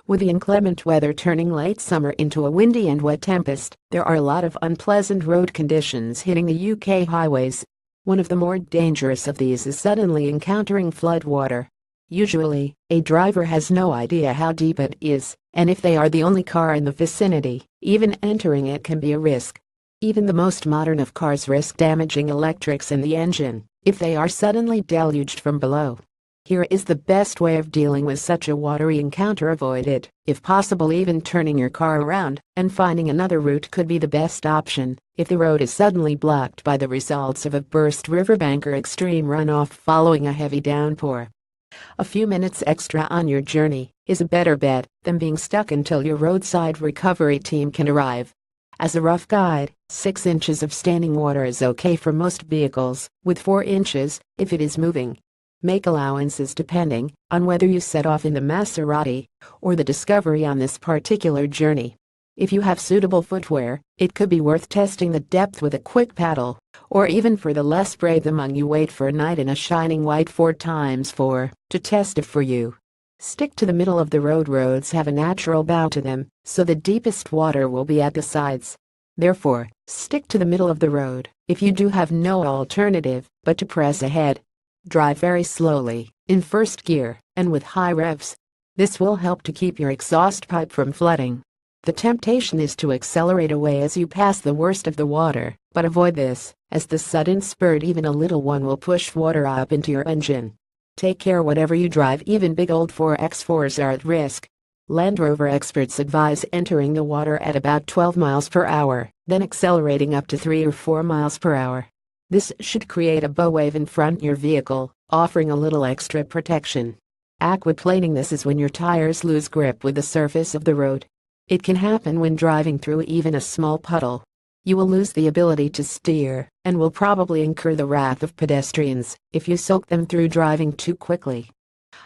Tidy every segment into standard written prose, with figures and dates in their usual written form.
With the inclement weather turning late summer into a windy and wet tempest, there are a lot of unpleasant road conditions hitting the UK highways. One of the more dangerous of these is suddenly encountering floodwater. Usually, a driver has no idea how deep it is, and if they are the only car in the vicinity, even entering it can be a risk. Even the most modern of cars risk damaging electrics in the engine if they are suddenly deluged from below. Here is the best way of dealing with such a watery encounter. Avoid it. If possible, even turning your car around and finding another route could be the best option if the road is suddenly blocked by the results of a burst riverbank or extreme runoff following a heavy downpour. A few minutes extra on your journey is a better bet than being stuck until your roadside recovery team can arrive. As a rough guide, 6 inches of standing water is okay for most vehicles, with 4 inches if it is moving. Make allowances depending on whether you set off in the Maserati or the Discovery on this particular journey. If you have suitable footwear, it could be worth testing the depth with a quick paddle, or even for the less brave among you, wait for a night in a shining white 4x4 to test it for you. Stick to the middle of the road. Roads have a natural bow to them, so the deepest water will be at the sides. Therefore, stick to the middle of the road if you do have no alternative but to press ahead. Drive very slowly, in first gear, and with high revs. This will help to keep your exhaust pipe from flooding. The temptation is to accelerate away as you pass the worst of the water, but avoid this, as the sudden spurt, even a little one, will push water up into your engine. Take care whatever you drive, even big old 4x4s are at risk. Land Rover experts advise entering the water at about 12 miles per hour, then accelerating up to 3 or 4 miles per hour. This should create a bow wave in front of your vehicle, offering a little extra protection. Aquaplaning: this is when your tires lose grip with the surface of the road. It can happen when driving through even a small puddle. You will lose the ability to steer, and will probably incur the wrath of pedestrians if you soak them through driving too quickly.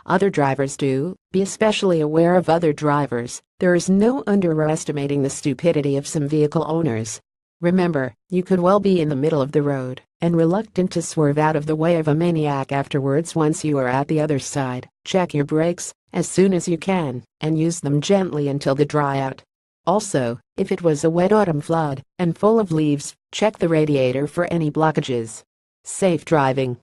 Other drivers do. Be especially aware of other drivers. There is no underestimating the stupidity of some vehicle owners. Remember, you could well be in the middle of the road and reluctant to swerve out of the way of a maniac afterwards. Once you are at the other side, check your brakes as soon as you can and use them gently until they dry out. Also, if it was a wet autumn flood and full of leaves, check the radiator for any blockages. Safe driving.